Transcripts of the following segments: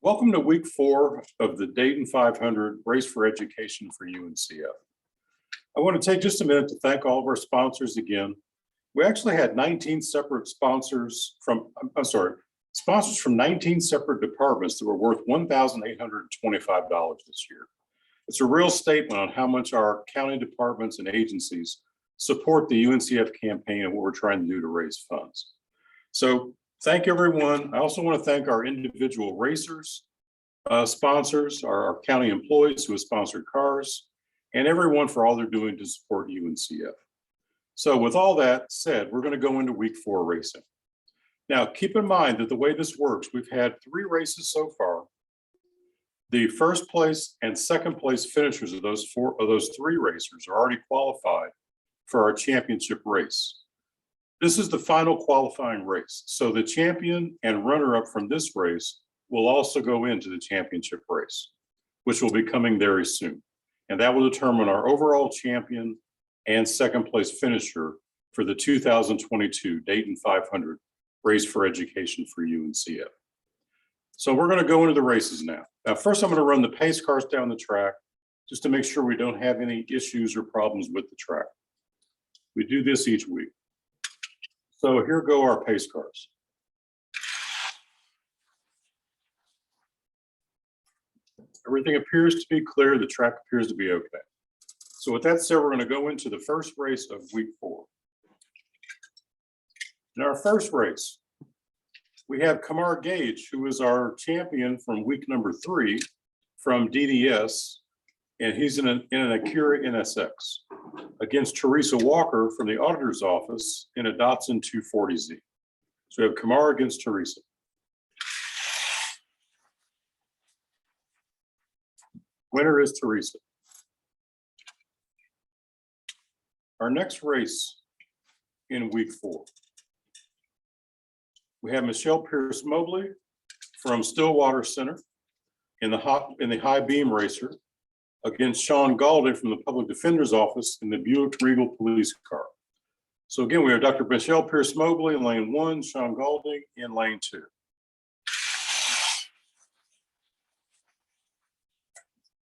Welcome to week 4 of the Dayton 500 Race for Education for UNCF. I want to take just a minute to thank all of our sponsors again. We actually had 19 separate sponsors from 19 separate departments that were worth $1,825 this year. It's a real statement on how much our county departments and agencies support the UNCF campaign and what we're trying to do to raise funds. So thank everyone. I also want to thank our individual racers, sponsors, our county employees who have sponsored cars, and everyone for all they're doing to support UNCF. So with all that said, we're going to go into week 4 racing. Now, keep in mind that the way this works, we've had 3 races so far. The first place and second place finishers of those 3 racers are already qualified for our championship race. This is the final qualifying race. So the champion and runner-up from this race will also go into the championship race, which will be coming very soon. And that will determine our overall champion and second place finisher for the 2022 Dayton 500 Race for Education for UNCF. So we're going to go into the races now. Now, first I'm going to run the pace cars down the track just to make sure we don't have any issues or problems with the track. We do this each week. So here go our pace cars. Everything appears to be clear. The track appears to be okay. So with that said, we're going to go into the first race of week 4. In our first race, we have Kamar Gage, who is our champion from week number 3 from DDS, and he's in an Acura NSX against Teresa Walker from the auditor's office in a Datsun 240Z. So we have Kamar against Teresa. Winner is Teresa. Our next race in week 4, we have Michelle Pierce Mobley from Stillwater Center in the high beam racer against Sean Galding from the Public Defender's Office in the Buick Regal police car. So again, we have Dr. Michelle Pierce Mobley in lane 1, Sean Galding in lane 2.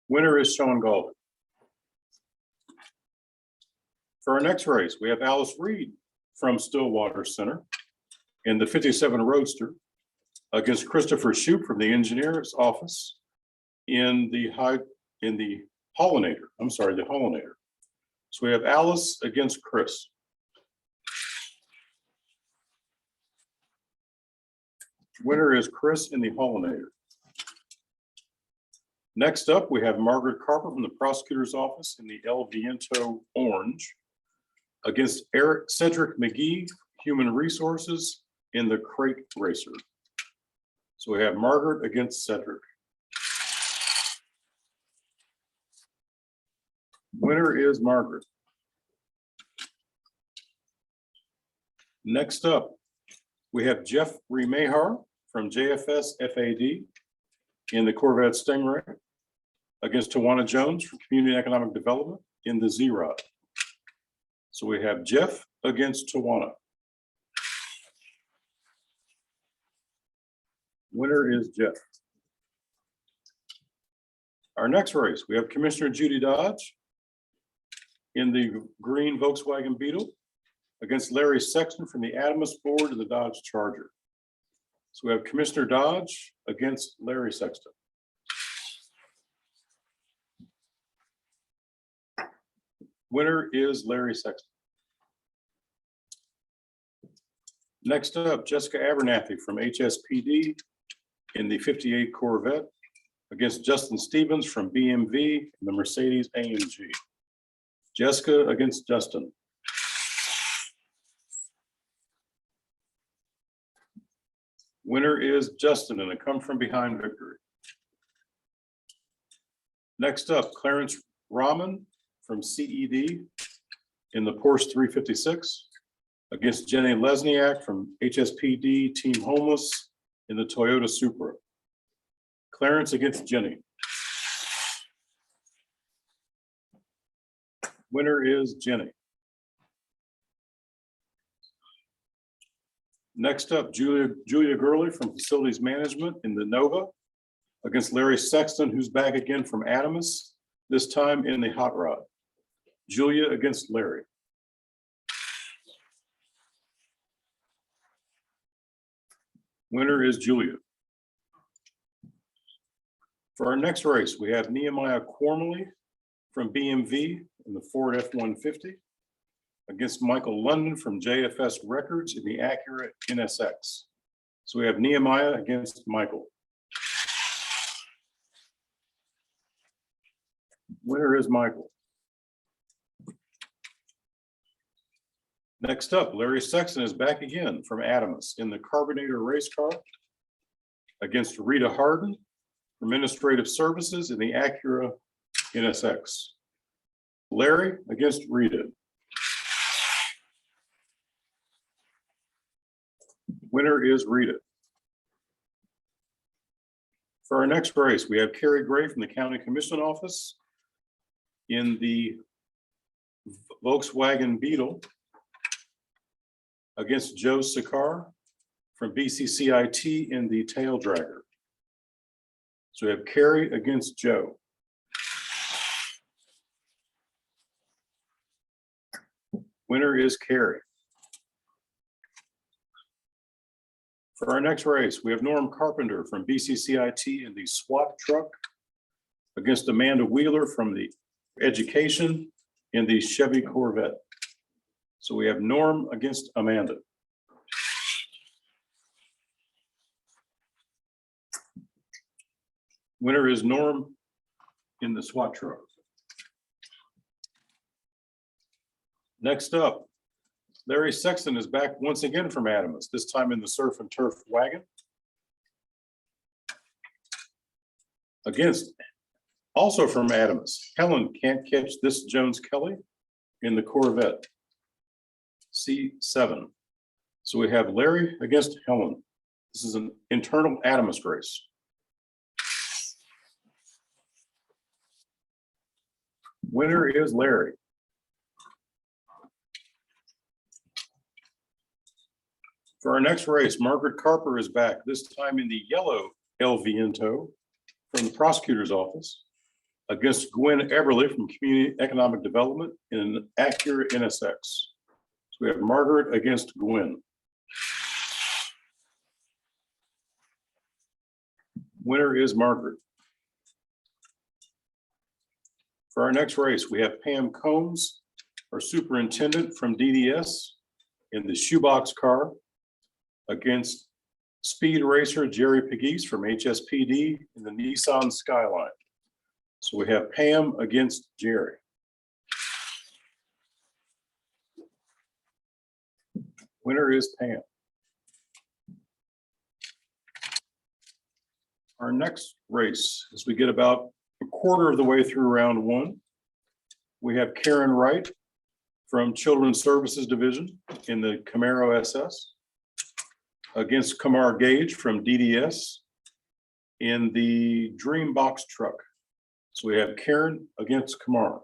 Winner is Sean Galding. For our next race, we have Alice Reed from Stillwater Center in the 57 Roadster against Christopher Shoup from the engineer's office in the Hollinator. The Hollinator. So we have Alice against Chris. Winner is Chris in the Hollinator. Next up, we have Margaret Carper from the prosecutor's office in the El Viento Orange against Cedric McGee, Human Resources, in the Crate Racer. So we have Margaret against Cedric. Winner is Margaret. Next up, we have Jeff Remahar from JFS FAD in the Corvette Stingray against Tawana Jones from Community and Economic Development in the Z-Rod. So we have Jeff against Tawana. Winner is Jeff. Our next race, we have Commissioner Judy Dodge in the green Volkswagen Beetle against Larry Sexton from the Adamus Board in the Dodge Charger. So we have Commissioner Dodge against Larry Sexton. Winner is Larry Sexton. Next up, Jessica Abernathy from HSPD in the 58 Corvette against Justin Stevens from BMV in the Mercedes AMG. Jessica against Justin. Winner is Justin in a come from behind victory. Next up, Clarence Rahman from CED in the Porsche 356 against Jenny Lesniak from HSPD Team Homeless in the Toyota Supra. Clarence against Jenny. Winner is Jenny. Next up, Julia Gurley from Facilities Management in the Nova against Larry Sexton, who's back again from Adamus, this time in the hot rod. Julia against Larry. Winner is Julia. For our next race, we have Nehemiah Cormley from BMV in the Ford F-150 against Michael London from JFS Records in the Acura NSX. So we have Nehemiah against Michael. Winner is Michael. Next up, Larry Sexton is back again from Adamus in the Carbonator race car against Rita Harden, Administrative Services in the Acura NSX. Larry against Rita. Winner is Rita. For our next race, we have Carrie Gray from the County Commission Office in the Volkswagen Beetle against Joe Sikar from BCCIT in the Tail Dragger. So we have Carrie against Joe. Winner is Carrie. For our next race, we have Norm Carpenter from BCCIT in the SWAT truck against Amanda Wheeler from the Education in the Chevy Corvette. So we have Norm against Amanda. Winner is Norm in the SWAT truck. Next up, Larry Sexton is back once again from Adamus, this time in the Surf and Turf wagon. Against, also from Adamus, Helen Can't Catch This Jones Kelly in the Corvette C7. So we have Larry against Helen. This is an internal Adamus race. Winner is Larry. For our next race, Margaret Carper is back, this time in the yellow El Viento from the prosecutor's office against Gwen Eberly from Community Economic Development in an Acura NSX. So we have Margaret against Gwen. Winner is Margaret. For our next race, we have Pam Combs, our superintendent from DDS in the shoebox car against speed racer Jerry Pegues from HSPD in the Nissan Skyline. So we have Pam against Jerry. Winner is Pam. Our next race, as we get about a quarter of the way through round one, we have Karen Wright from Children's Services Division in the Camaro SS against Kamar Gage from DDS in the Dream Box truck. So we have Karen against Kamar.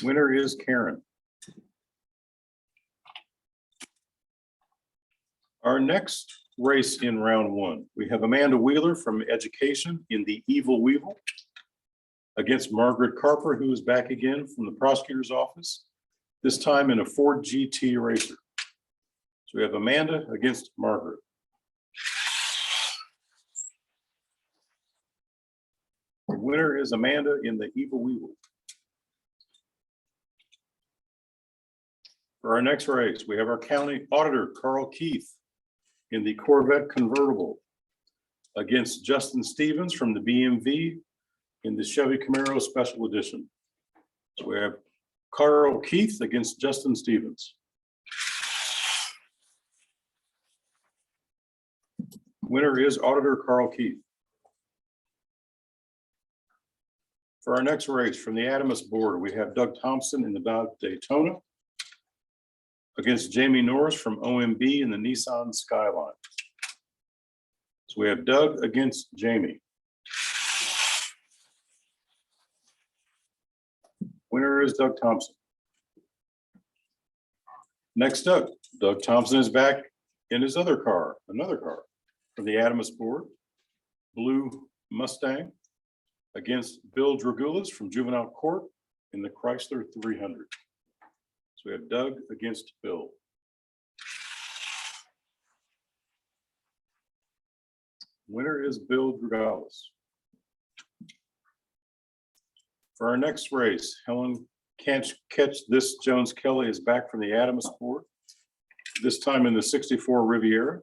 Winner is Karen. Our next race in round one, we have Amanda Wheeler from Education in the Evil Weevil against Margaret Carper, who is back again from the prosecutor's office, this time in a Ford GT racer. So we have Amanda against Margaret. The winner is Amanda in the Evil Weevil. For our next race, we have our county auditor, Carl Keith, in the Corvette convertible against Justin Stevens from the BMV in the Chevy Camaro Special Edition. So we have Carl Keith against Justin Stevens. Winner is Auditor Carl Keith. For our next race from the Adamus board, we have Doug Thompson in the Dodge Daytona against Jamie Norris from OMB in the Nissan Skyline. So we have Doug against Jamie. Winner is Doug Thompson. Next up, Doug Thompson is back In his other car, another car from the Adamus board, blue Mustang against Bill Dragulis from juvenile court in the Chrysler 300. So we have Doug against Bill. Winner is Bill Dragulis. For our next race, Helen Can't Catch This Jones Kelly is back from the Adamus board, this time in the 64 Riviera,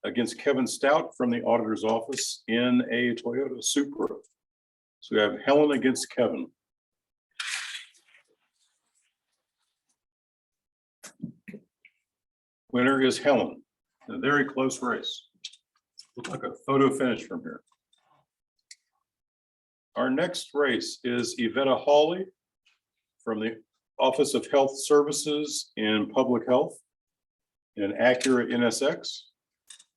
against Kevin Stout from the auditor's office in a Toyota Supra. So we have Helen against Kevin. Winner is Helen. A very close race. Looks like a photo finish from here. Our next race is Yvetta Hawley from the Office of Health Services in Public Health in an Acura NSX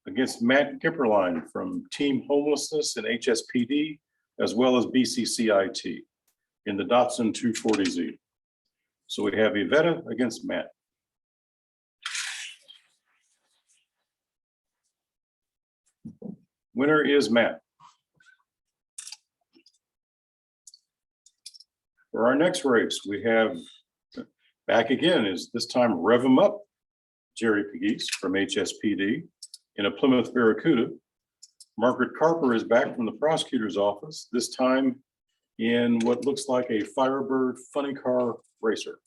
against Matt Gipperline from Team Homelessness and HSPD, as well as BCCIT in the Datsun 240Z. So we have Yvetta against Matt. Winner is Matt. For our next race, we have back again is this time Rev 'em Up, Jerry Pegues from HSPD in a Plymouth Barracuda. Margaret Carper is back from the prosecutor's office, this time in what looks like a Firebird funny car racer.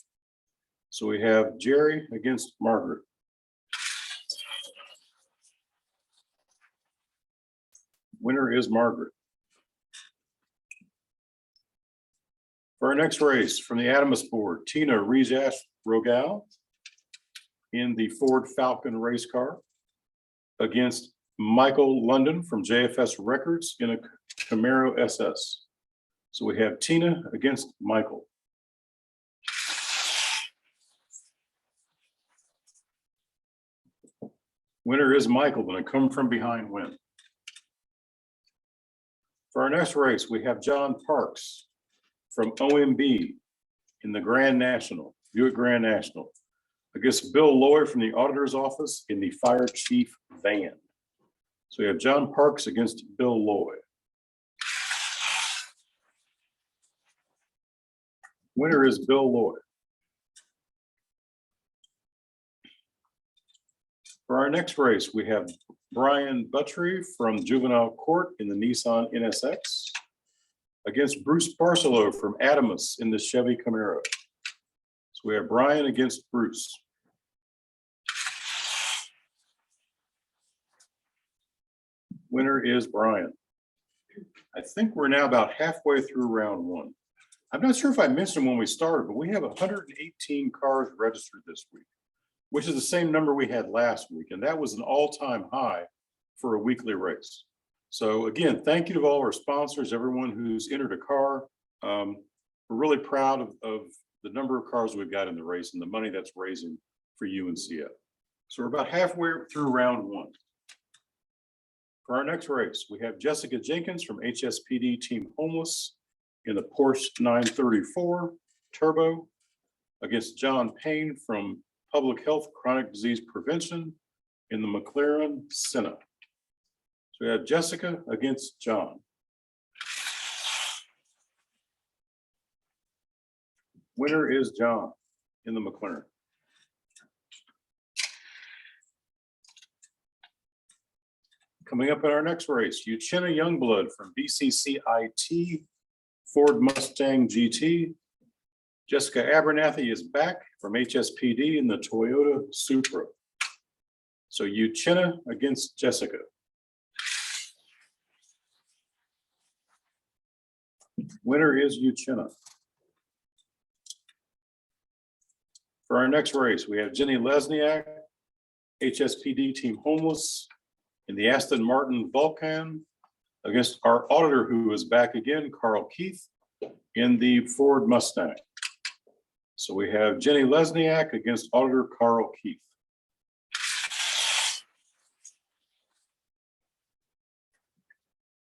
So we have Jerry against Margaret. Winner is Margaret. For our next race from the Adamus board, Tina Rijash Rogal in the Ford Falcon race car against Michael London from JFS Records in a Camaro SS. So we have Tina against Michael. Winner is Michael, and a come from behind win. For our next race, we have John Parks from OMB in the Grand National, Buick Grand National, against Bill Loy from the auditor's office in the fire chief van. So we have John Parks against Bill Loy. Winner is Bill Loy. For our next race, we have Brian Buttry from Juvenile Court in the Nissan NSX against Bruce Barcelo from Adamus in the Chevy Camaro. So we have Brian against Bruce. Winner is Brian. I think we're now about halfway through round one. I'm not sure if I mentioned when we started, but we have 118 cars registered this week, which is the same number we had last week. And that was an all-time high for a weekly race. So again, thank you to all our sponsors, everyone who's entered a car. We're really proud of the number of cars we've got in the race and the money that's raising for UNCF. So we're about halfway through round one. For our next race, we have Jessica Jenkins from HSPD Team Homeless in the Porsche 934 Turbo against John Payne from Public Health Chronic Disease Prevention in the McLaren Senna. So we have Jessica against John. Winner is John in the McLaren. Coming up in our next race, Uchenna Youngblood from BCCIT Ford Mustang GT. Jessica Abernathy is back from HSPD in the Toyota Supra. So Uchenna against Jessica. Winner is Uchenna. For our next race, we have Jenny Lesniak, HSPD Team Homeless in the Aston Martin Vulcan against our auditor, who is back again, Carl Keith, in the Ford Mustang. So we have Jenny Lesniak against auditor Carl Keith.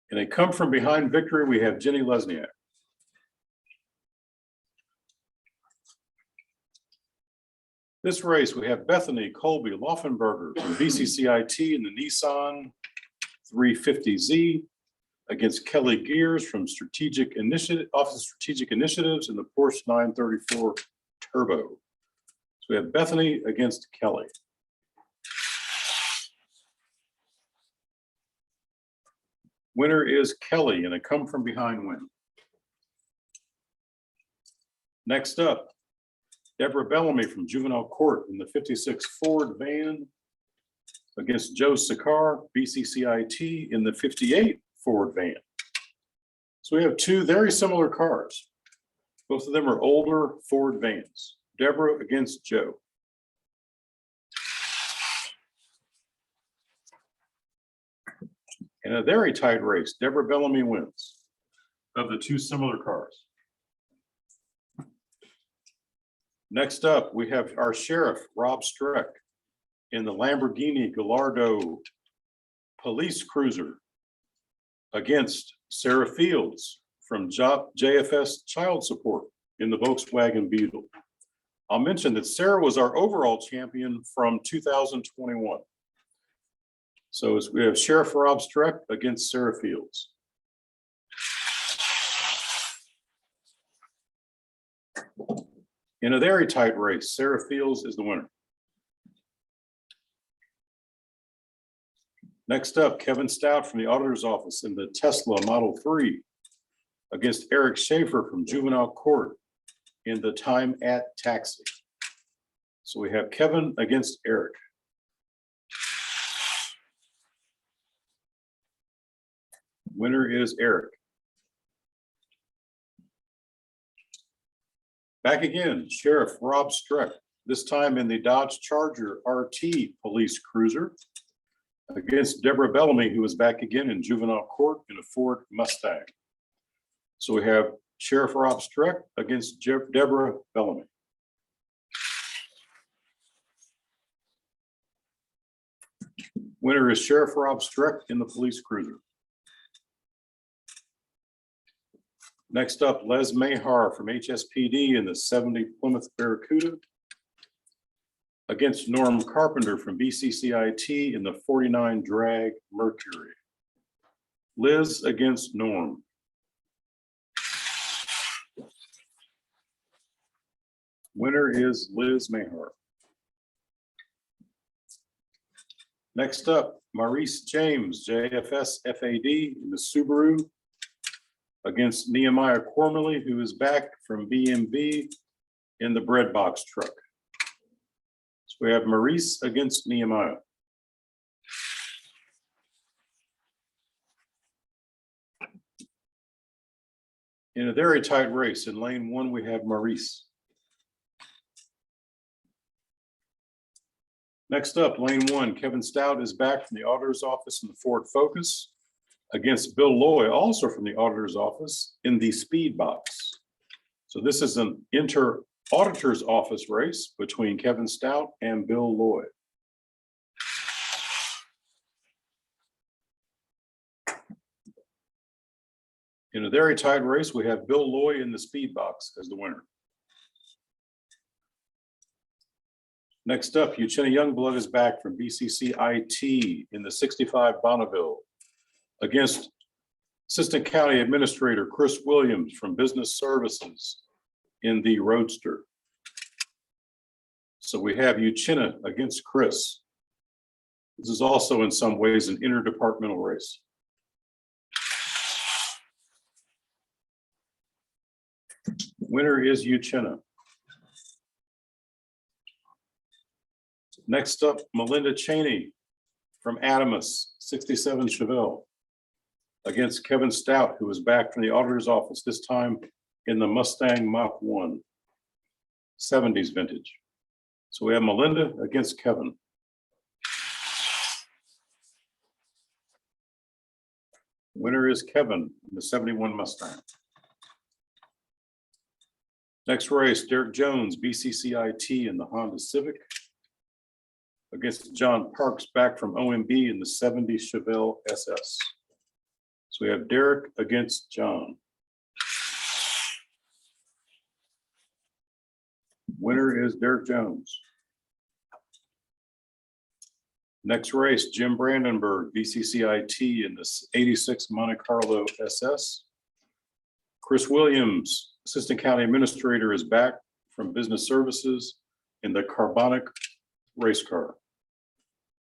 In a come from behind victory, we have Jenny Lesniak. This race, we have Bethany Colby Laufenberger from BCCIT in the Nissan 350Z against Kelly Gears from Office of Strategic Initiatives in the Porsche 934 Turbo. So we have Bethany against Kelly. Winner is Kelly in a come from behind win. Next up, Deborah Bellamy from Juvenile Court in the 56 Ford van against Joe Sakar, BCCIT in the 58 Ford van. So we have two very similar cars. Both of them are older Ford vans. Deborah against Joe. In a very tight race, Deborah Bellamy wins of the two similar cars. Next up, we have our sheriff, Rob Streck, in the Lamborghini Gallardo police cruiser against Sarah Fields from JFS Child Support in the Volkswagen Beetle. I'll mention that Sarah was our overall champion from 2021. So we have Sheriff Rob Streck against Sarah Fields. In a very tight race, Sarah Fields is the winner. Next up, Kevin Stout from the Auditor's Office in the Tesla Model 3 against Eric Schaefer from Juvenile Court in the Time at Taxi. So we have Kevin against Eric. Winner is Eric. Back again, Sheriff Rob Streck, this time in the Dodge Charger RT police cruiser against Deborah Bellamy, who is back again in Juvenile Court in a Ford Mustang. So we have Sheriff Rob Streck against Deborah Bellamy. Winner is Sheriff Rob Streck in the police cruiser. Next up, Les Mahar from HSPD in the 70 Plymouth Barracuda against Norm Carpenter from BCCIT in the 49 Drag Mercury. Liz against Norm. Winner is Liz Mahar. Next up, Maurice James, JFS FAD in the Subaru against Nehemiah Cormley, who is back from BMB in the bread box truck. So we have Maurice against Nehemiah. In a very tight race, in lane one, we have Maurice. Next up, lane one, Kevin Stout is back from the Auditor's Office in the Ford Focus against Bill Loy, also from the Auditor's Office in the Speed Box. So this is an Auditor's Office race between Kevin Stout and Bill Loy. In a very tight race, we have Bill Loy in the Speed Box as the winner. Next up, Uchenna Youngblood is back from BCCIT in the 65 Bonneville against Assistant County Administrator Chris Williams from Business Services in the Roadster. So we have Uchenna against Chris. This is also in some ways an interdepartmental race. Winner is Uchenna. Next up, Melinda Cheney from Adamus, 67 Chevelle, against Kevin Stout, who is back from the Auditor's Office, this time in the Mustang Mach 1, 70s vintage. So we have Melinda against Kevin. Winner is Kevin in the 71 Mustang. Next race, Derek Jones, BCCIT in the Honda Civic against John Parks back from OMB in the 70 Chevelle SS. So we have Derek against John. Winner is Derek Jones. Next race, Jim Brandenburg, VCCIT in the 86 Monte Carlo SS. Chris Williams, Assistant County Administrator, is back from Business Services in the Carbonic race car.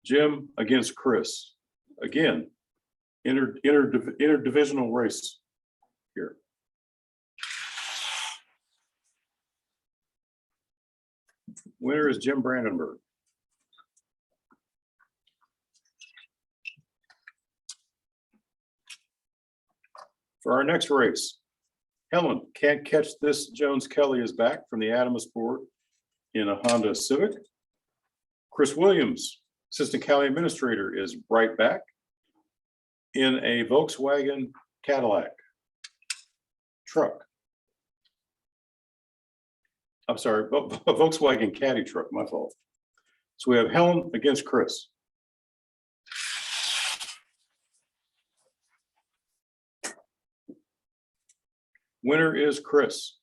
Jim against Chris. Again, interdivisional race here. Winner is Jim Brandenburg. For our next race, Helen Can't Catch This Jones Kelly is back from the Adamus board in a Honda Civic. Chris Williams, Assistant County Administrator, is right back in a Volkswagen Cadillac truck. I'm sorry, a Volkswagen Caddy truck, my fault. So we have Helen against Chris. Winner is Chris.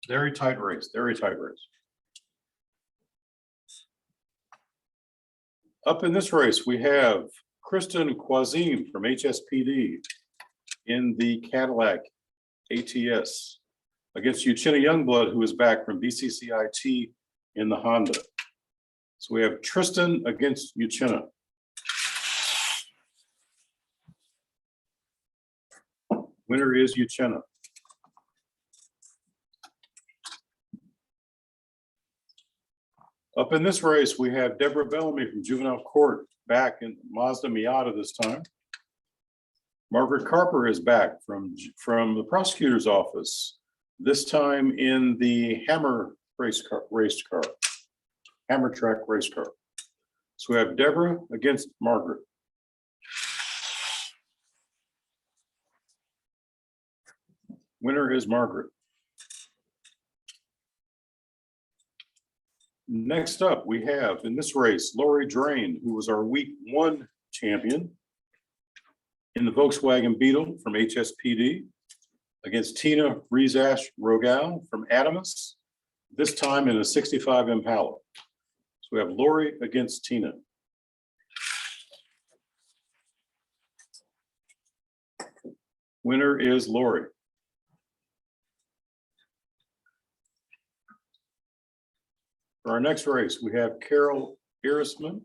Very tight race, very tight race. Up in this race, we have Kristen Quazim from HSPD in the Cadillac ATS against Uchenna Youngblood, who is back from BCCIT in the Honda. So we have Tristan against Uchenna. Winner is Uchenna. Up in this race, we have Deborah Bellamy from Juvenile Court back in Mazda Miata this time. Margaret Carper is back from the prosecutor's office, this time in the Hammer race car, Hammer track race car. So we have Deborah against Margaret. Winner is Margaret. Next up, we have in this race, Lori Drain, who was our week 1 champion in the Volkswagen Beetle from HSPD against Tina Rezash Rogal from Adamus, this time in a 65 Impala. So we have Lori against Tina. Winner is Lori. For our next race, we have Carol Irisman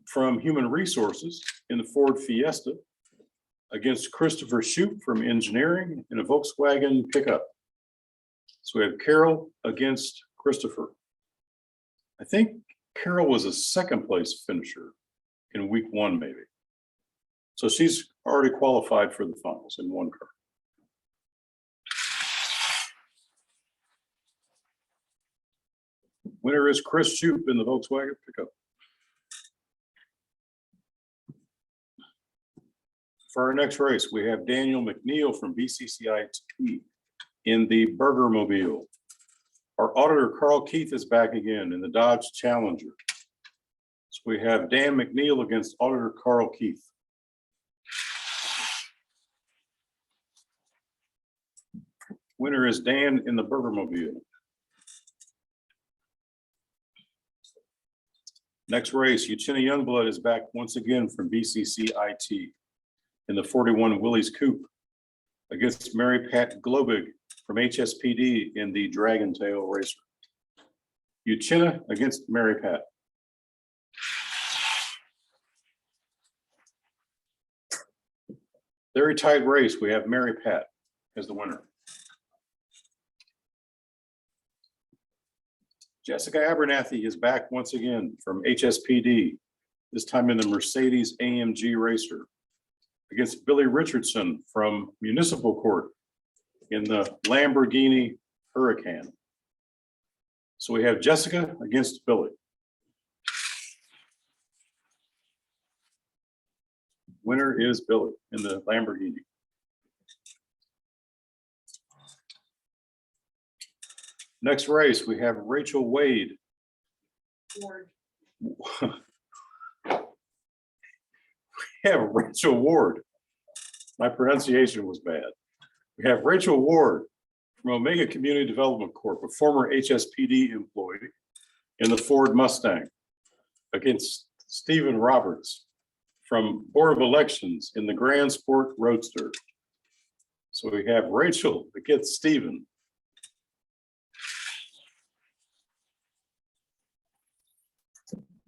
from Human Resources in the Ford Fiesta against Christopher Shoup from Engineering in a Volkswagen pickup. So we have Carol against Christopher. I think Carol was a second place finisher in week 1, maybe. So she's already qualified for the finals in one car. Winner is Chris Shoup in the Volkswagen pickup. For our next race, we have Daniel McNeil from BCCIT in the Burger Mobile. Our auditor, Carl Keith, is back again in the Dodge Challenger. So we have Dan McNeil against auditor Carl Keith. Winner is Dan in the Burger Mobile. Next race, Uchenna Youngblood is back once again from BCCIT in the 41 Willys Coupe against Mary Pat Globig from HSPD in the Dragon Tail Racer. Uchenna against Mary Pat. Very tight race. We have Mary Pat as the winner. Jessica Abernathy is back once again from HSPD, this time in the Mercedes AMG Racer, against Billy Richardson from Municipal Court in the Lamborghini Huracan. So we have Jessica against Billy. Winner is Billy in the Lamborghini. Next race, we have Rachel Wade. Ward. We have Rachel Ward. My pronunciation was bad. We have Rachel Ward From Omega Community Development Corp., a former HSPD employee in the Ford Mustang, against Stephen Roberts from Board of Elections in the Grand Sport Roadster. So we have Rachel against Stephen.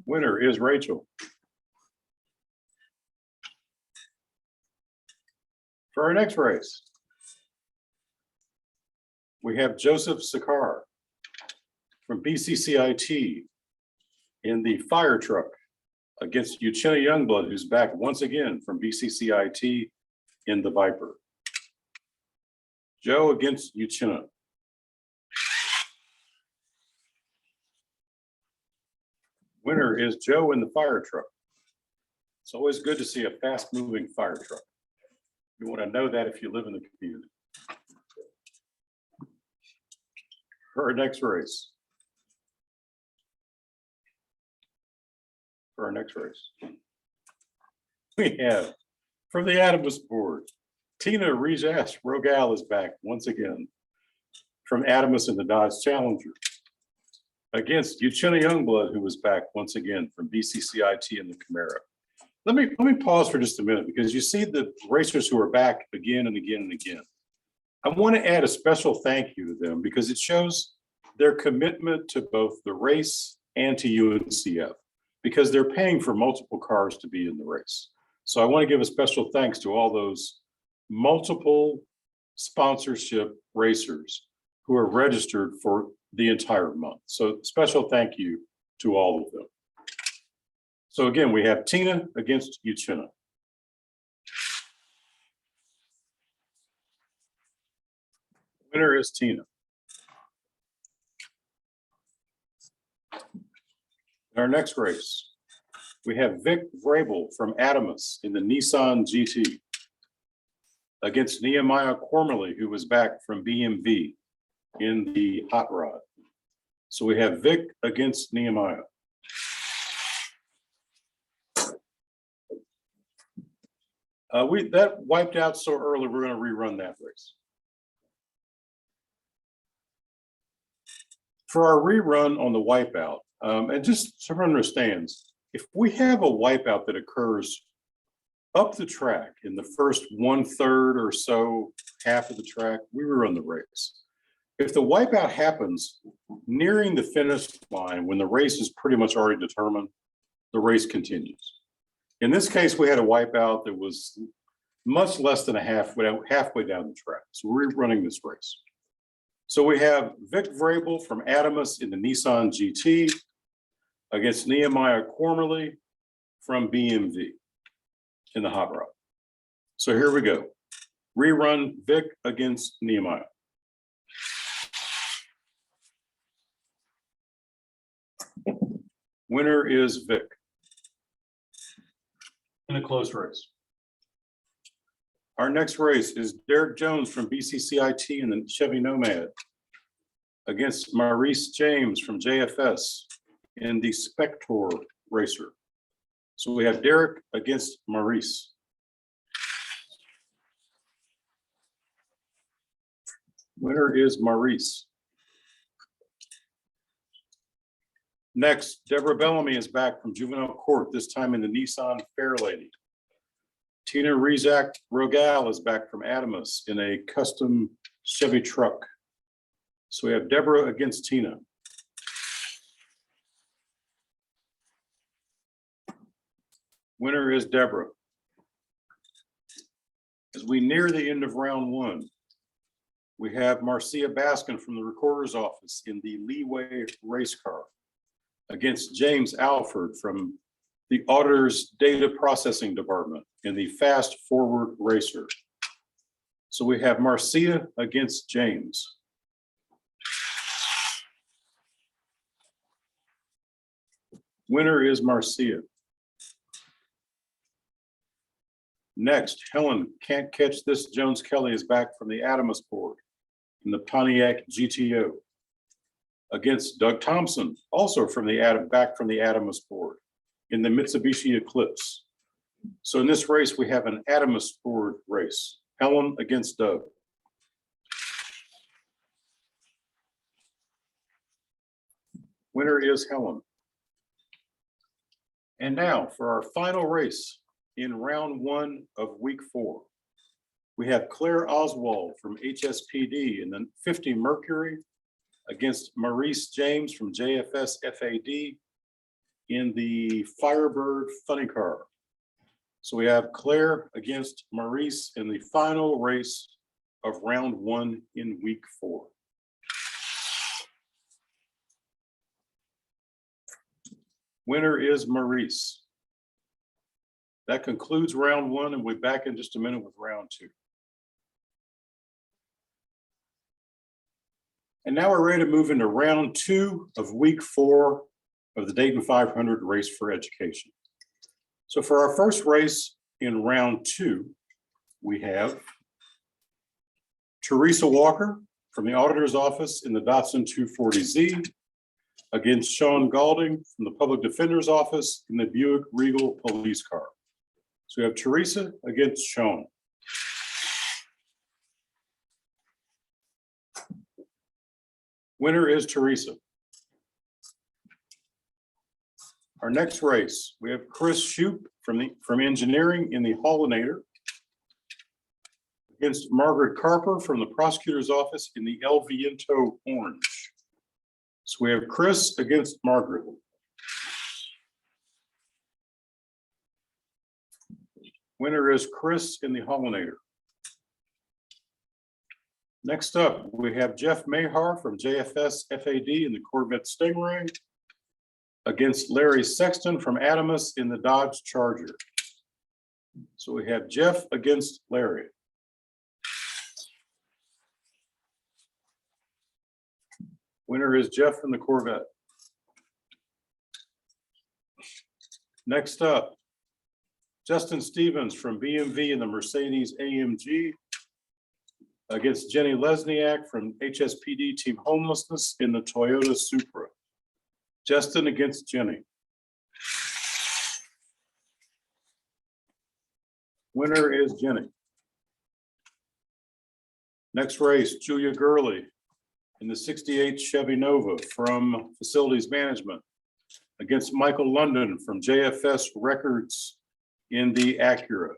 Winner is Rachel. For our next race, we have Joseph Sakar from BCCIT in the fire truck against Uchenna Youngblood, who's back once again from BCCIT in the Viper. Joe against Uchenna. Winner is Joe in the fire truck. It's always good to see a fast-moving fire truck. You want to know that if you live in the community. For our next race. We have from the Adamus board, Tina Rejas Rogal is back once again from Adamus in the Dodge Challenger against Uchenna Youngblood, who was back once again from BCCIT in the Camaro. Let me pause for just a minute, because you see the racers who are back again and again and again. I want to add a special thank you to them, because it shows their commitment to both the race and to UNCF, because they're paying for multiple cars to be in the race. So I want to give a special thanks to all those multiple sponsorship racers who are registered for the entire month. So special thank you to all of them. So again, we have Tina against Uchenna. Winner is Tina. In our next race, we have Vic Vrabel from Adamus in the Nissan GT against Nehemiah Cormley, who was back from BMV in the Hot Rod. So we have Vic against Nehemiah. That wiped out so early, we're going to rerun that race. For our rerun on the wipeout, and just so everyone understands, if we have a wipeout that occurs up the track in the first 1/3 or so half of the track, we rerun the race. If the wipeout happens nearing the finish line when the race is pretty much already determined, the race continues. In this case, we had a wipeout that was much less than halfway down the track. So we're running this race. So we have Vic Vrabel from Adamus in the Nissan GT against Nehemiah Cormley from BMV in the Hot Rod. So here we go. Rerun Vic against Nehemiah. Winner is Vic in a close race. Our next race is Derek Jones from BCCIT in the Chevy Nomad against Maurice James from JFS in the Spector Racer. So we have Derek against Maurice. Winner is Maurice. Next, Deborah Bellamy is back from Juvenile Court, this time in the Nissan Fairlady. Tina Rejas Rogal is back from Adamus in a custom Chevy truck. So we have Deborah against Tina. Winner is Deborah. As we near the end of round one, we have Marcia Baskin from the recorder's office in the Leeway race car against James Alford from the auditor's data processing department in the Fast Forward Racer. So we have Marcia against James. Winner is Marcia. Next, Helen Can't Catch This Jones Kelly is back from the Adamus board in the Pontiac GTO against Doug Thompson, also from the back from the Adamus board in the Mitsubishi Eclipse. So in this race, we have an Adamus board race. Helen against Doug. Winner is Helen. And now for our final race in round 1 of week 4. We have Claire Oswald from HSPD in the 50 Mercury against Maurice James from JFS FAD in the Firebird Funny Car. So we have Claire against Maurice in the final race of round 1 in week 4. Winner is Maurice. That concludes round 1, and we'll be back in just a minute with round 2. And now we're ready to move into round 2 of week 4 of the Dayton 500 Race for Education. So for our first race in round 2, we have Teresa Walker from the Auditor's Office in the Datsun 240Z against Sean Galding from the Public Defender's Office in the Buick Regal Police Car. So we have Teresa against Sean. Winner is Teresa. Our next race, we have Chris Shoup from Engineering in the Hollinator against Margaret Carper from the Prosecutor's Office in the El Viento Orange. So we have Chris against Margaret. Winner is Chris in the Hollinator. Next up, we have Jeff Mahar from JFS FAD in the Corvette Stingray against Larry Sexton from Adamus in the Dodge Charger. So we have Jeff against Larry. Winner is Jeff in the Corvette. Next up, Justin Stevens from BMV in the Mercedes AMG against Jenny Lesniak from HSPD Team Homelessness in the Toyota Supra. Justin against Jenny. Winner is Jenny. Next race, Julia Gurley in the 68 Chevy Nova from Facilities Management against Michael London from JFS Records in the Acura.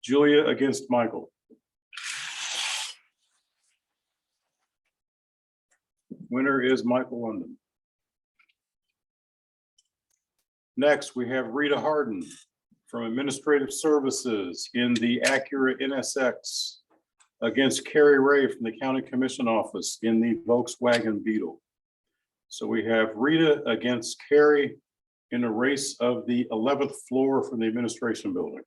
Julia against Michael. Winner is Michael London. Next, we have Rita Harden from Administrative Services in the Acura NSX against Carrie Ray from the County Commission Office in the Volkswagen Beetle. So we have Rita against Carrie in a race of the 11th floor from the administration building.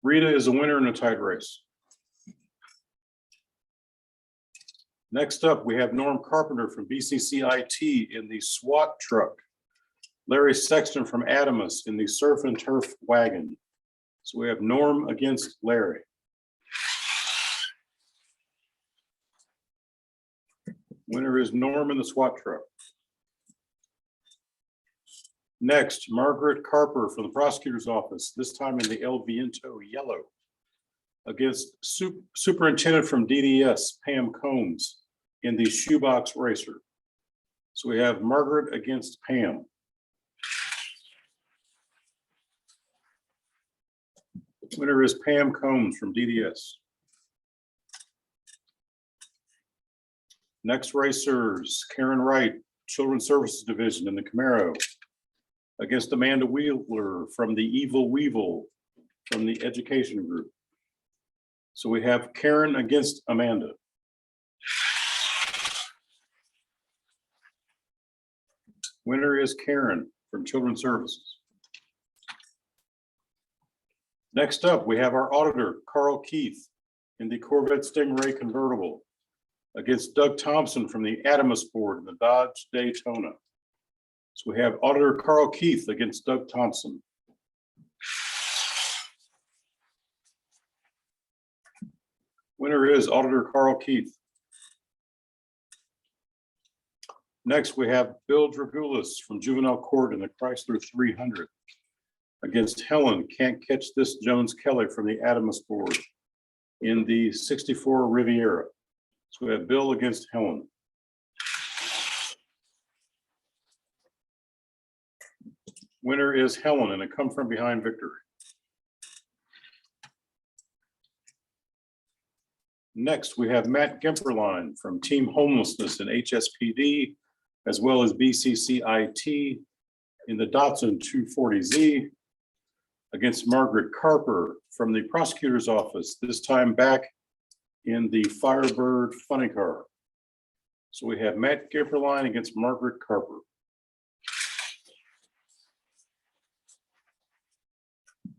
Rita is a winner in a tight race. Next up, we have Norm Carpenter from BCCIT in the SWAT truck. Larry Sexton from Adamus in the Surf and Turf wagon. So we have Norm against Larry. Winner is Norm in the SWAT truck. Next, Margaret Carper from the Prosecutor's Office, this time in the El Viento yellow, against Superintendent from DDS, Pam Combs, in the Shoebox Racer. So we have Margaret against Pam. Winner is Pam Combs from DDS. Next racers, Karen Wright, Children's Services Division in the Camaro, against Amanda Wheeler from the Evil Weevil from the Education Group. So we have Karen against Amanda. Winner is Karen from Children's Services. Next up, we have our auditor, Carl Keith, in the Corvette Stingray convertible, against Doug Thompson from the Adamus Board in the Dodge Daytona. So we have Auditor Carl Keith against Doug Thompson. Winner is Auditor Carl Keith. Next, we have Bill Dragoulis from Juvenile Court in the Chrysler 300 against Helen Can't Catch This Jones Kelly from the Adamus Board. in the 64 Riviera. So we have Bill against Helen. Winner is Helen in a come from behind victory. Next, we have Matt Gemperline from Team Homelessness in HSPD, as well as BCCIT in the Datsun 240Z against Margaret Carper from the prosecutor's office, this time back in the Firebird funny car. So we have Matt Gemperline against Margaret Carper.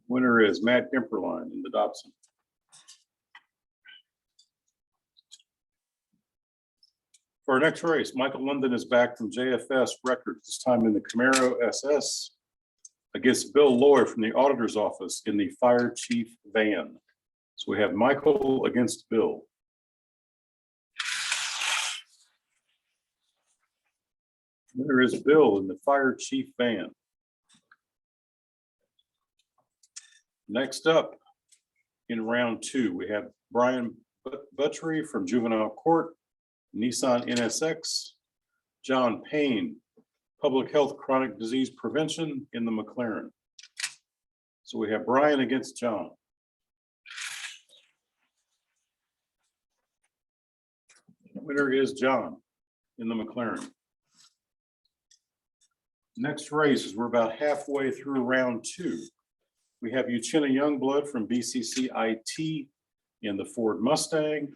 Winner is Matt Gemperline in the Datsun. For our next race, Michael London is back from JFS Records, this time in the Camaro SS, against Bill Loy from the auditor's office in the fire chief van. So we have Michael against Bill. Winner is Bill in the fire chief van. Next up, in round two, we have Brian Butchery from Juvenile Court, Nissan NSX, John Payne, Public Health Chronic Disease Prevention in the McLaren. So we have Brian against John. Winner is John in the McLaren. Next race is we're about halfway through round two. We have Uchenna Youngblood from BCCIT in the Ford Mustang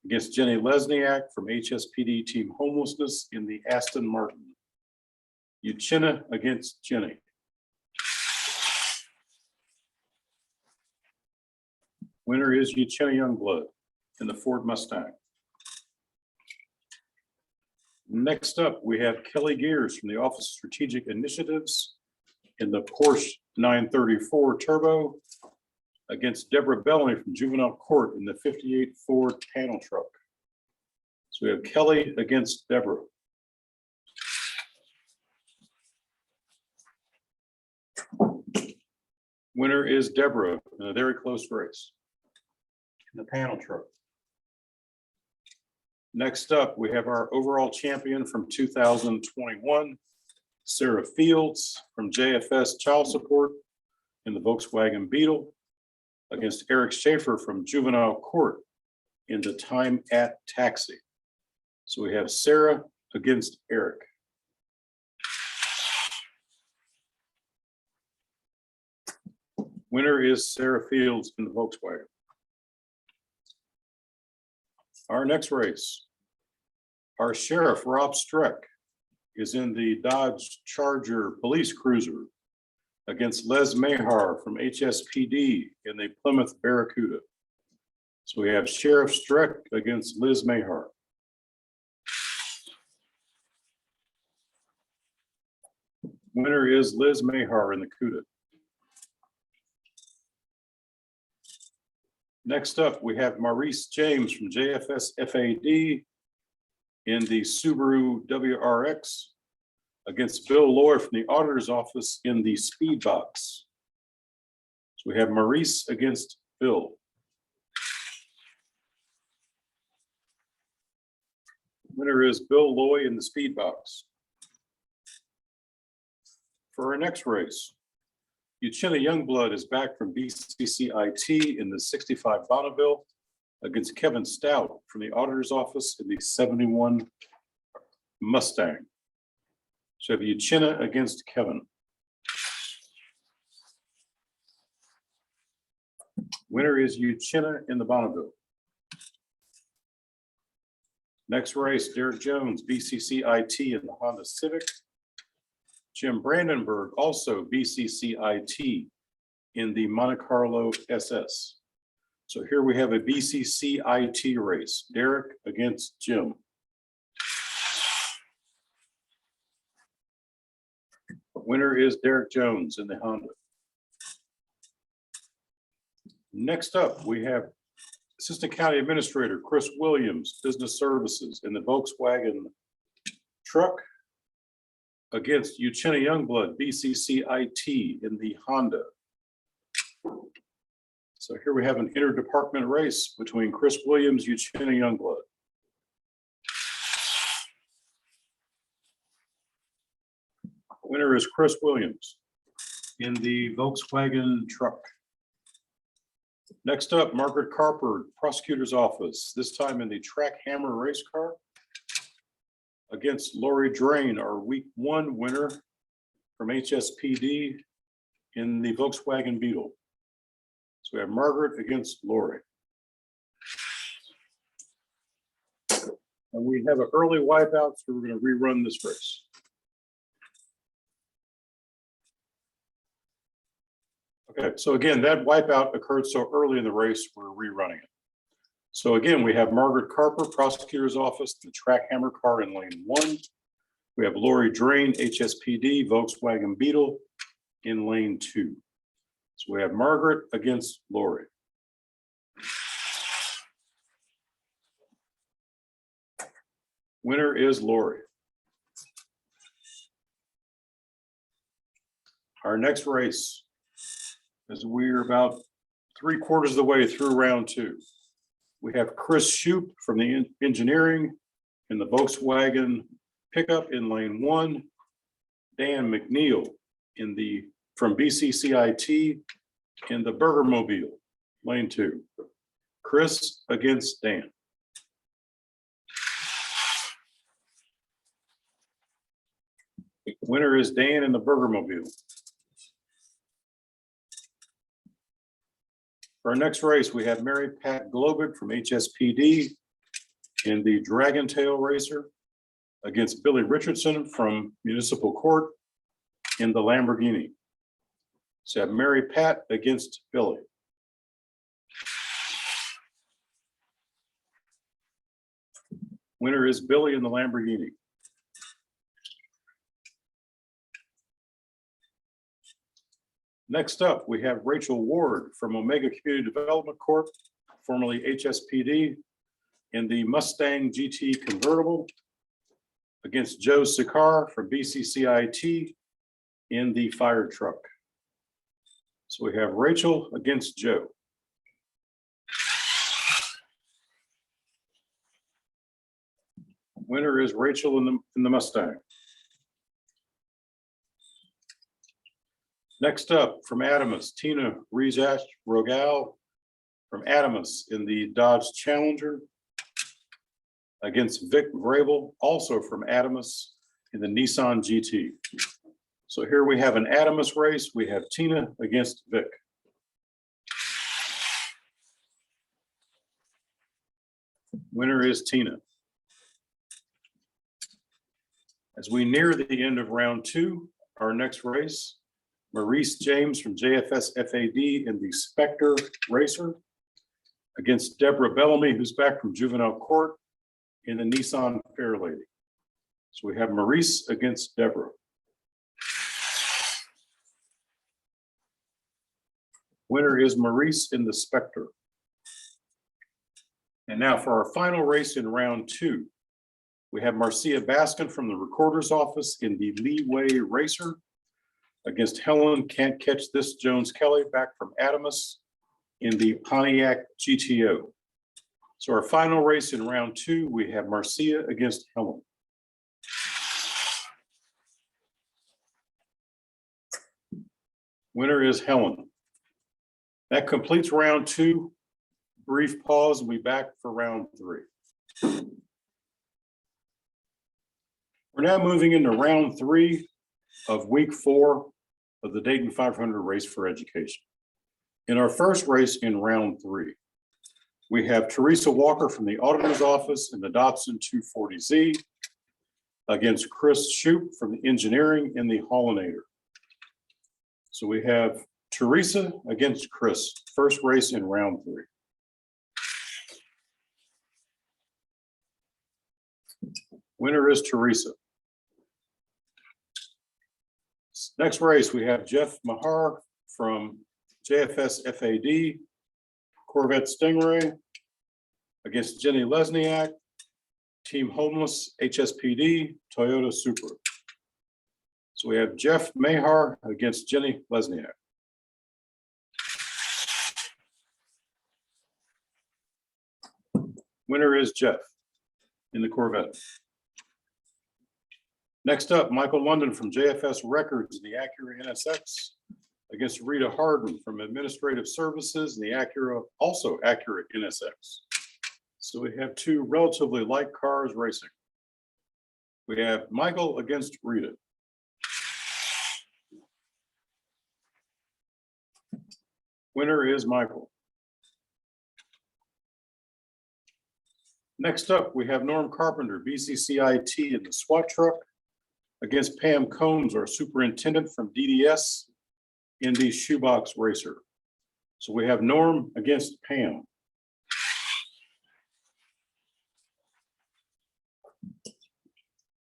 against Jenny Lesniak from HSPD Team Homelessness in the Aston Martin. Uchenna against Jenny. Winner is Uchenna Youngblood in the Ford Mustang. Next up, we have Kelly Gears from the Office of Strategic Initiatives in the Porsche 934 Turbo against Deborah Bellamy from Juvenile Court in the 58 Ford panel truck. So we have Kelly against Deborah. Winner is Deborah in a very close race in the panel truck. Next up, we have our overall champion from 2021, Sarah Fields from JFS Child Support in the Volkswagen Beetle against Eric Schaefer from Juvenile Court in the Time at Taxi. So we have Sarah against Eric. Winner is Sarah Fields in the Volkswagen. Our next race, our sheriff, Rob Streck, is in the Dodge Charger police cruiser against Les Mahar from HSPD in the Plymouth Barracuda. So we have Sheriff Streck against Liz Mahar. Winner is Liz Mahar in the CUDA. Next up, we have Maurice James from JFS FAD in the Subaru WRX against Bill Loy from the auditor's office in the Speedbox. So we have Maurice against Bill. Winner is Bill Loy in the Speedbox. For our next race, Uchenna Youngblood is back from BCCIT in the 65 Bonneville against Kevin Stout from the auditor's office in the 71 Mustang. So we have Uchenna against Kevin. Winner is Uchenna in the Bonneville. Next race, Derek Jones, BCCIT in the Honda Civic. Jim Brandenburg, also BCCIT in the Monte Carlo SS. So here we have a BCCIT race, Derek against Jim. Winner is Derek Jones in the Honda. Next up, we have Assistant County Administrator Chris Williams, Business Services in the Volkswagen truck against Uchenna Youngblood, BCCIT in the Honda. So here we have an interdepartment race between Chris Williams, Uchenna Youngblood. Winner is Chris Williams in the Volkswagen truck. Next up, Margaret Carper, prosecutor's office, this time in the track hammer race car against Lori Drain, our week 1 winner from HSPD in the Volkswagen Beetle. So we have Margaret against Lori. And we have an early wipeout, so we're going to rerun this race. Okay, so again, that wipeout occurred so early in the race, we're rerunning it. So again, we have Margaret Carper, prosecutor's office, the track hammer car in lane 1. We have Lori Drain, HSPD, Volkswagen Beetle in lane 2. So we have Margaret against Lori. Winner is Lori. Our next race, as we're about 3/4 of the way through round 2. We have Chris Shoup from the engineering in the Volkswagen pickup in lane 1. Dan McNeil from BCCIT in the Burgermobile, lane 2. Chris against Dan. Winner is Dan in the Burgermobile. For our next race, we have Mary Pat Globick from HSPD in the Dragon Tail Racer against Billy Richardson from Municipal Court in the Lamborghini. So have Mary Pat against Billy. Winner is Billy in the Lamborghini. Next up, we have Rachel Ward from Omega Community Development Corp., formerly HSPD, in the Mustang GT convertible against Joe Sikar from BCCIT in the fire truck. So we have Rachel against Joe. Winner is Rachel in the Mustang. Next up, from Adamus, Tina Rizach Rogal from Adamus in the Dodge Challenger against Vic Vrabel, also from Adamus in the Nissan GT. So here we have an Adamus race. We have Tina against Vic. Winner is Tina. As we near the end of round 2, our next race, Maurice James from JFS FAD in the Spectre Racer against Deborah Bellamy, who's back from juvenile court in the Nissan Fairlady. So we have Maurice against Deborah. Winner is Maurice in the Spectre. And now for our final race in round 2, we have Marcia Baskin from the Recorder's Office in the Leeway Racer against Helen Can't Catch This Jones Kelly, back from Adamus in the Pontiac GTO. So our final race in round 2, we have Marcia against Helen. Winner is Helen. That completes round 2. Brief pause, and we'll be back for round 3. We're now moving into round 3 of week 4 of the Dayton 500 Race for Education. In our first race in round 3, we have Teresa Walker from the Auditor's Office in the Datsun 240Z against Chris Shoup from the Engineering in the Hollinator. So we have Teresa against Chris, first race in round 3. Winner is Teresa. Next race, we have Jeff Mahar from JFS FAD, Corvette Stingray against Jenny Lesniak, Team Homeless HSPD, Toyota Supra. So we have Jeff Mahar against Jenny Lesniak. Winner is Jeff in the Corvette. Next up, Michael London from JFS Records in the Acura NSX against Rita Hardin from Administrative Services in the also Acura NSX. So we have two relatively light cars racing. We have Michael against Rita. Winner is Michael. Next up, we have Norm Carpenter, BCCIT in the SWAT truck against Pam Combs, our superintendent from DDS in the shoebox racer. So we have Norm against Pam.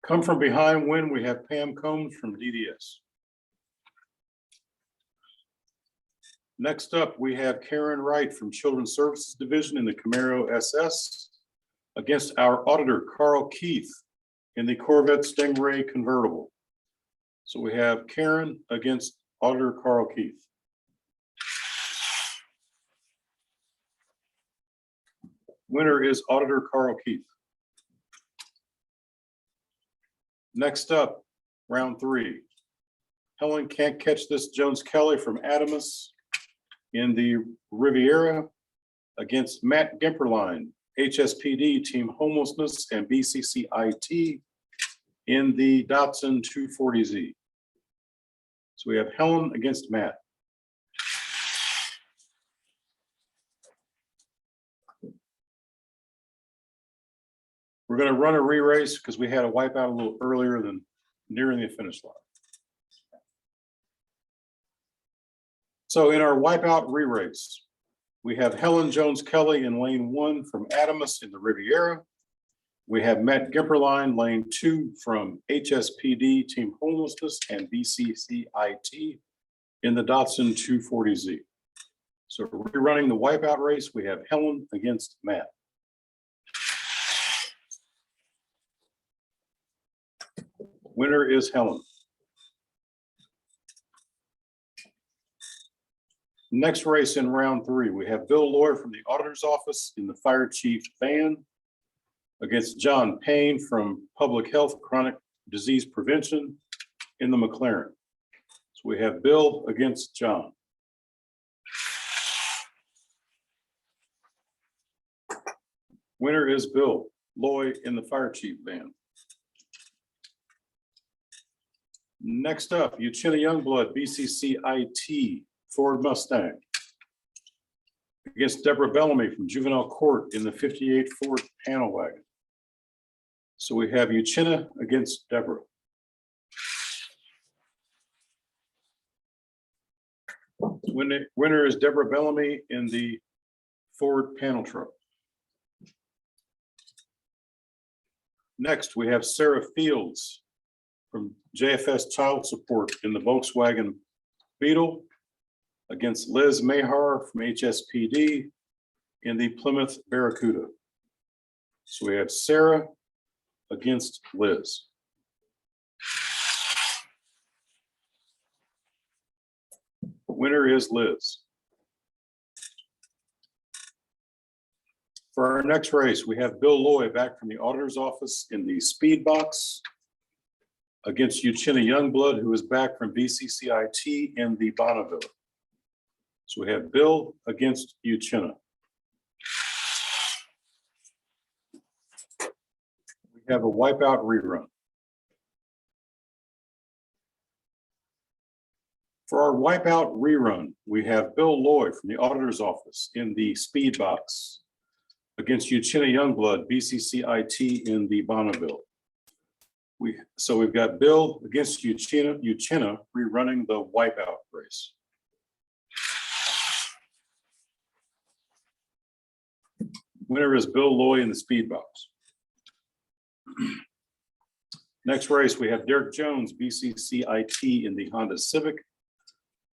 Come from behind win, we have Pam Combs from DDS. Next up, we have Karen Wright from Children's Services Division in the Camaro SS against our auditor, Carl Keith, in the Corvette Stingray convertible. So we have Karen against auditor Carl Keith. Winner is auditor Carl Keith. Next up, round 3. Helen Can't Catch This Jones Kelly from Adamus in the Riviera against Matt Gemperline, HSPD Team Homelessness and BCCIT in the Datsun 240Z. So we have Helen against Matt. We're going to run a re-race because we had a wipeout a little earlier than nearing the finish line. So in our wipeout re-race, we have Helen Jones Kelly in lane 1 from Adamus in the Riviera. We have Matt Gimperline, lane 2 from HSPD Team Homelessness and BCCIT in the Datsun 240Z. So rerunning the wipeout race, we have Helen against Matt. Winner is Helen. Next race in round 3, we have Bill Lloyd from the auditor's office in the fire chief van against John Payne from Public Health Chronic Disease Prevention in the McLaren. So we have Bill against John. Winner is Bill Lloyd in the fire chief van. Next up, Uchenna Youngblood, BCCIT Ford Mustang against Deborah Bellamy from Juvenile Court in the 58 Ford panel wagon. So we have Uchenna against Deborah. Winner is Deborah Bellamy in the Ford panel truck. Next, we have Sarah Fields from JFS Child Support in the Volkswagen Beetle against Liz Mahar from HSPD in the Plymouth Barracuda. So we have Sarah against Liz. Winner is Liz. For our next race, we have Bill Lloyd back from the auditor's office in the speed box against Uchenna Youngblood, who is back from BCCIT in the Bonneville. So we have Bill against Uchenna. We have a wipeout rerun. For our wipeout rerun, we have Bill Lloyd from the auditor's office in the speed box against Uchenna Youngblood, BCCIT in the Bonneville. So we've got Bill against Uchenna rerunning the wipeout race. Winner is Bill Lloyd in the speed box. Next race, we have Derek Jones, BCCIT in the Honda Civic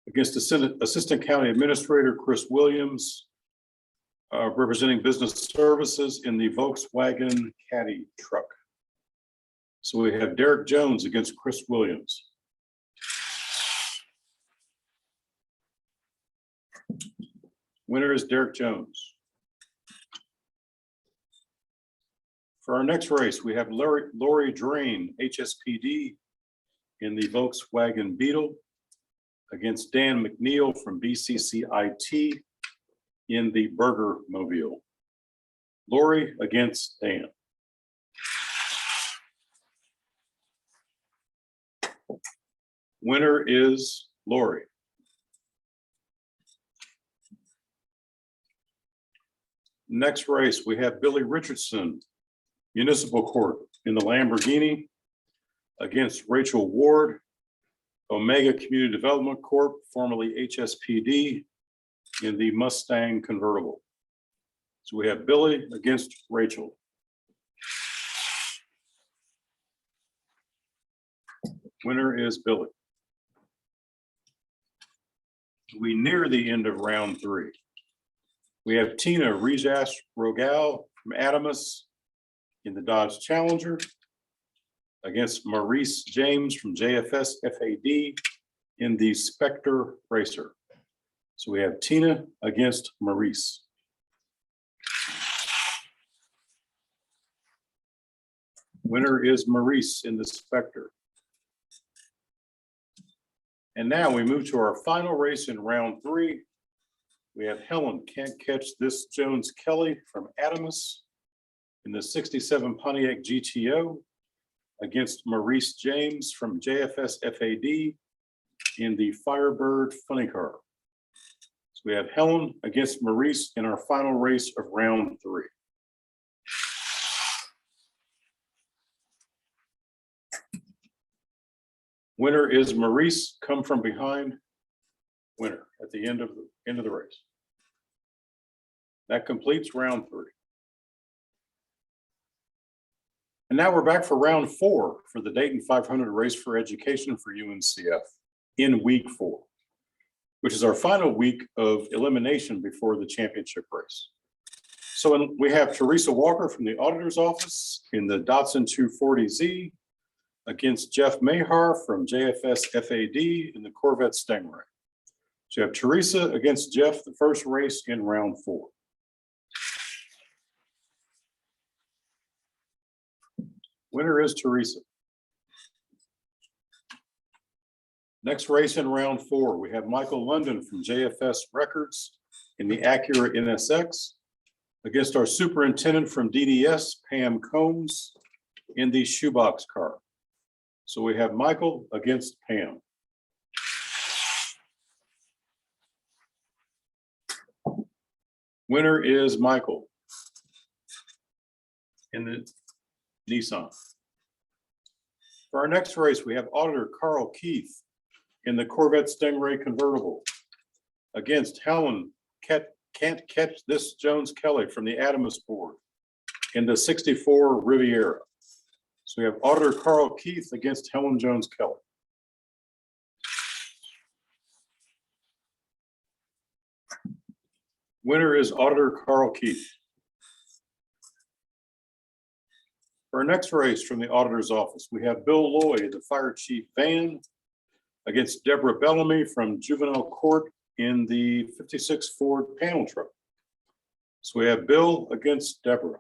against Assistant County Administrator Chris Williams, representing business services in the Volkswagen Caddy truck. So we have Derek Jones against Chris Williams. Winner is Derek Jones. For our next race, we have Lori Drain, HSPD, in the Volkswagen Beetle against Dan McNeil from BCCIT in the Burger Mobile. Lori against Dan. Winner is Lori. Next race, we have Billy Richardson, Municipal Court in the Lamborghini against Rachel Ward, Omega Community Development Corp., formerly HSPD, in the Mustang convertible. So we have Billy against Rachel. Winner is Billy. We near the end of round 3. We have Tina Rejas Rogal from Adamus in the Dodge Challenger against Maurice James from JFS FAD in the Spectre Racer. So we have Tina against Maurice. Winner is Maurice in the Spectre. And now we move to our final race in round 3. We have Helen Can't Catch This Jones Kelly from Adamus in the 67 Pontiac GTO against Maurice James from JFS FAD in the Firebird Funny Car. So we have Helen against Maurice in our final race of round 3. Winner is Maurice, come from behind. Winner at the end of the race. That completes round 3. And now we're back for round 4 for the Dayton 500 Race for Education for UNCF in week 4, which is our final week of elimination before the championship race. So we have Teresa Walker from the auditor's office in the Datsun 240Z against Jeff Mahar from JFS FAD in the Corvette Stingray. So you have Teresa against Jeff, the first race in round 4. Winner is Teresa. Next race in round 4, we have Michael London from JFS Records in the Acura NSX against our superintendent from DDS, Pam Combs, in the shoebox car. So we have Michael against Pam. Winner is Michael in the Nissan. For our next race, we have Auditor Carl Keith in the Corvette Stingray convertible against Helen Can't Catch This Jones Kelly from the Adamus board in the 64 Riviera. So we have Auditor Carl Keith against Helen Jones Kelly. Winner is Auditor Carl Keith. For our next race from the auditor's office, we have Bill Lloyd, the fire chief van, against Deborah Bellamy from Juvenile Court in the 56 Ford panel truck. So we have Bill against Deborah.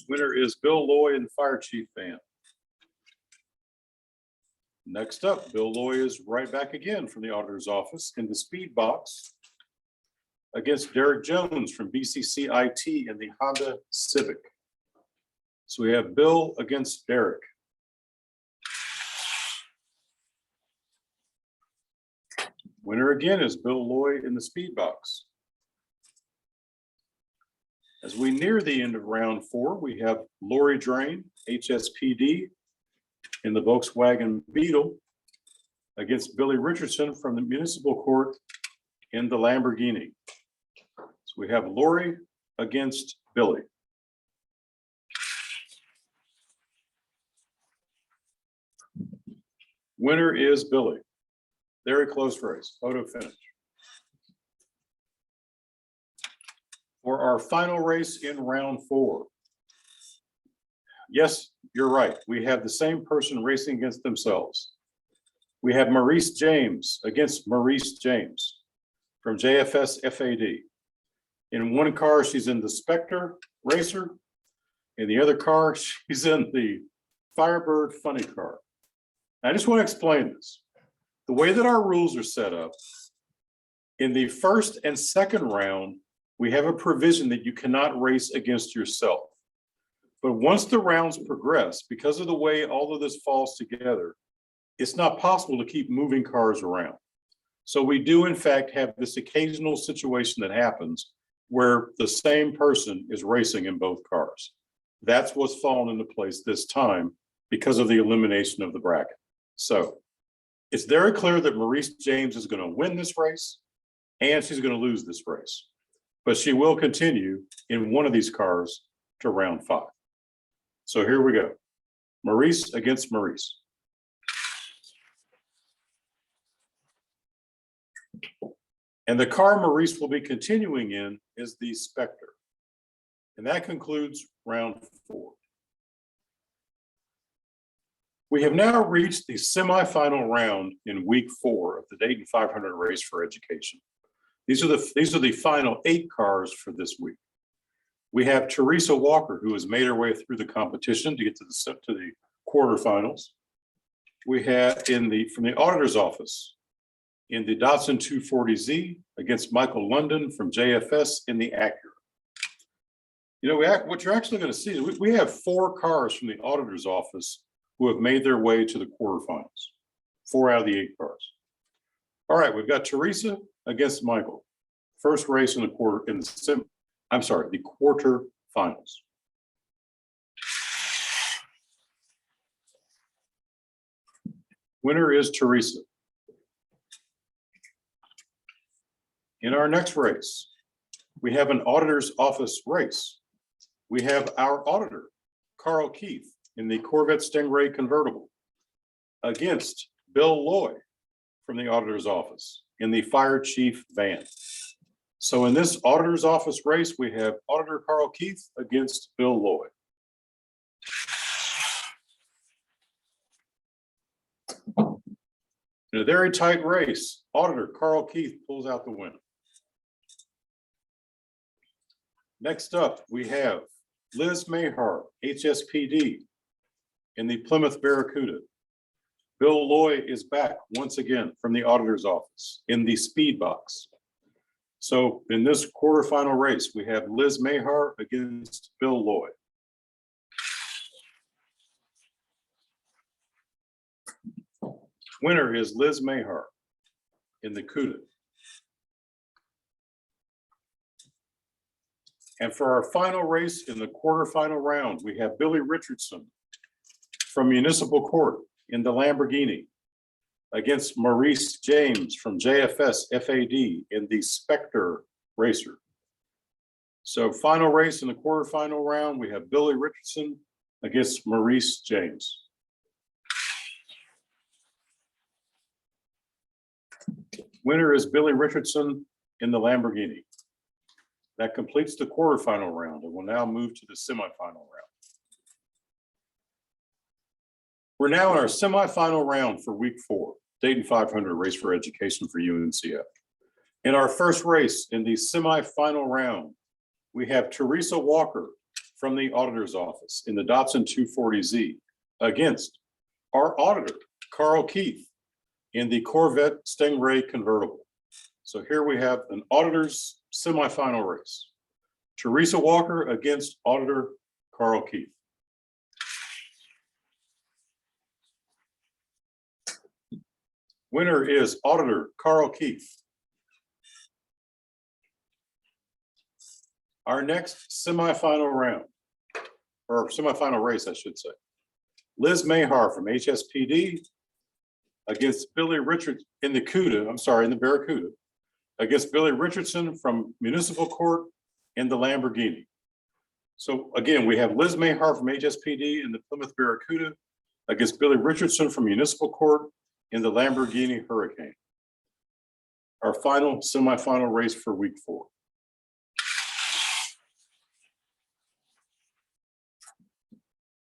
Winner is Bill Lloyd and fire chief van. Next up, Bill Lloyd is right back again from the auditor's office in the speed box against Derek Jones from BCCIT in the Honda Civic. So we have Bill against Derek. Winner again is Bill Lloyd in the speed box. As we near the end of round 4, we have Lori Drain, HSPD, in the Volkswagen Beetle against Billy Richardson from the Municipal Court in the Lamborghini. So we have Lori against Billy. Winner is Billy. Very close race, photo finish. For our final race in round 4. Yes, you're right. We have the same person racing against themselves. We have Maurice James against Maurice James from JFS FAD. In one car, she's in the Spectre Racer. In the other car, she's in the Firebird Funny Car. I just want to explain this. The way that our rules are set up, in the first and second round, we have a provision that you cannot race against yourself. But once the rounds progress, because of the way all of this falls together, it's not possible to keep moving cars around. So we do in fact have this occasional situation that happens where the same person is racing in both cars. That's what's fallen into place this time because of the elimination of the bracket. So it's very clear that Maurice James is going to win this race and she's going to lose this race, but she will continue in one of these cars to round 5. So here we go. Maurice against Maurice. And the car Maurice will be continuing in is the Spectre. And that concludes round 4. We have now reached the semifinal round in week 4 of the Dayton 500 Race for Education. These are the final 8 cars for this week. We have Teresa Walker, who has made her way through the competition to get to the quarterfinals. We have from the auditor's office in the Datsun 240Z against Michael London from JFS in the Acura. You know, what you're actually going to see, we have 4 cars from the auditor's office who have made their way to the quarterfinals. 4 out of the 8 cars. All right, we've got Teresa against Michael. First race in the quarterfinals. Winner is Teresa. In our next race, we have an auditor's office race. We have our auditor, Carl Keith, in the Corvette Stingray convertible against Bill Loy from the auditor's office in the fire chief van. So in this auditor's office race, we have Auditor Carl Keith against Bill Loy. In a very tight race, Auditor Carl Keith pulls out the win. Next up, we have Liz Mahar, HSPD, in the Plymouth Barracuda. Bill Loy is back once again from the auditor's office in the speed box. So in this quarterfinal race, we have Liz Mahar against Bill Loy. Winner is Liz Mahar in the CUDA. And for our final race in the quarterfinal round, we have Billy Richardson from Municipal Court in the Lamborghini against Maurice James from JFS FAD in the Spectre Racer. So final race in the quarterfinal round, we have Billy Richardson against Maurice James. Winner is Billy Richardson in the Lamborghini. That completes the quarterfinal round, and we'll now move to the semifinal round. We're now in our semifinal round for week 4, Dayton 500 Race for Education for UNCF. In our first race in the semifinal round, we have Teresa Walker from the auditor's office in the Datsun 240Z against our auditor, Carl Keith, in the Corvette Stingray convertible. So here we have an auditor's semifinal race. Teresa Walker against Auditor Carl Keith. Winner is Auditor Carl Keith. Our next semifinal round, or semifinal race, I should say. Liz Mahar from HSPD against Billy Richards in the CUDA, in the Barracuda, against Billy Richardson from Municipal Court in the Lamborghini. So again, we have Liz Mahar from HSPD in the Plymouth Barracuda against Billy Richardson from Municipal Court in the Lamborghini Hurricane. Our final semifinal race for week 4.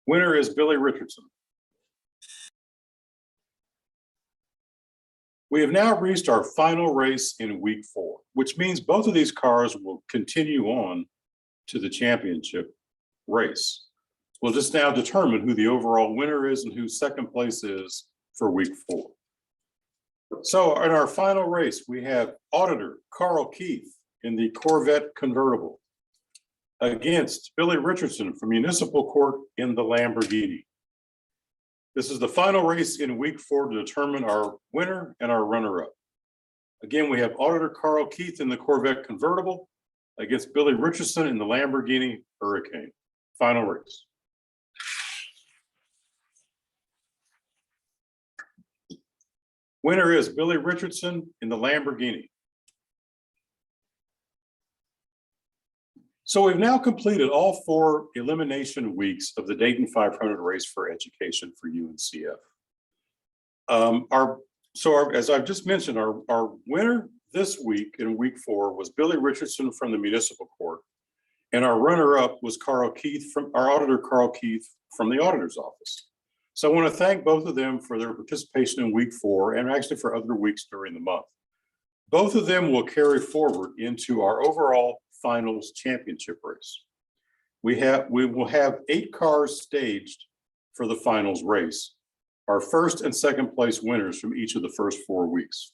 Winner is Billy Richardson. We have now reached our final race in week 4, which means both of these cars will continue on to the championship race. We'll just now determine who the overall winner is and who second place is for week 4. So in our final race, we have Auditor Carl Keith in the Corvette convertible against Billy Richardson from Municipal Court in the Lamborghini. This is the final race in week 4 to determine our winner and our runner-up. Again, we have Auditor Carl Keith in the Corvette convertible against Billy Richardson in the Lamborghini Hurricane. Final race. Winner is Billy Richardson in the Lamborghini. So we've now completed all 4 elimination weeks of the Dayton 500 Race for Education for UNCF. As I've just mentioned, our winner this week in week 4 was Billy Richardson from the Municipal Court, and our runner-up was Carl Keith from our auditor, Carl Keith from the auditor's office. So I want to thank both of them for their participation in week 4 and actually for other weeks during the month. Both of them will carry forward into our overall finals championship race. We will have 8 cars staged for the finals race, our first and second place winners from each of the first 4 weeks.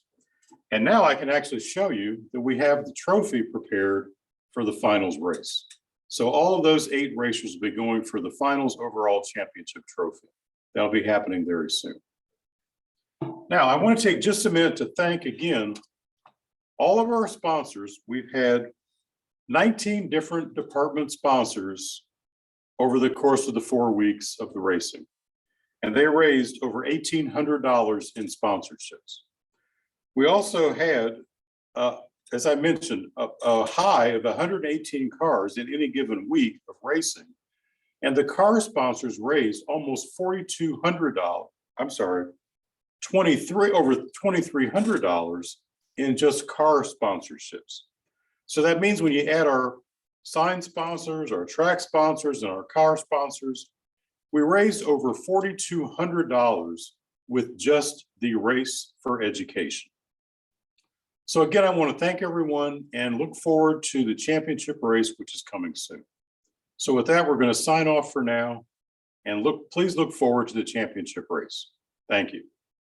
And now I can actually show you that we have the trophy prepared for the finals race. So all of those 8 racers will be going for the finals overall championship trophy. That'll be happening very soon. Now, I want to take just a minute to thank again all of our sponsors. We've had 19 different department sponsors over the course of the 4 weeks of the racing, and they raised over $1,800 in sponsorships. We also had, as I mentioned, a high of 118 cars in any given week of racing, and the car sponsors raised almost $4,200. I'm sorry, over $2,300 in just car sponsorships. So that means when you add our sign sponsors, our track sponsors, and our car sponsors, we raised over $4,200 with just the race for education. So again, I want to thank everyone and look forward to the championship race, which is coming soon. So with that, we're going to sign off for now and please look forward to the championship race. Thank you.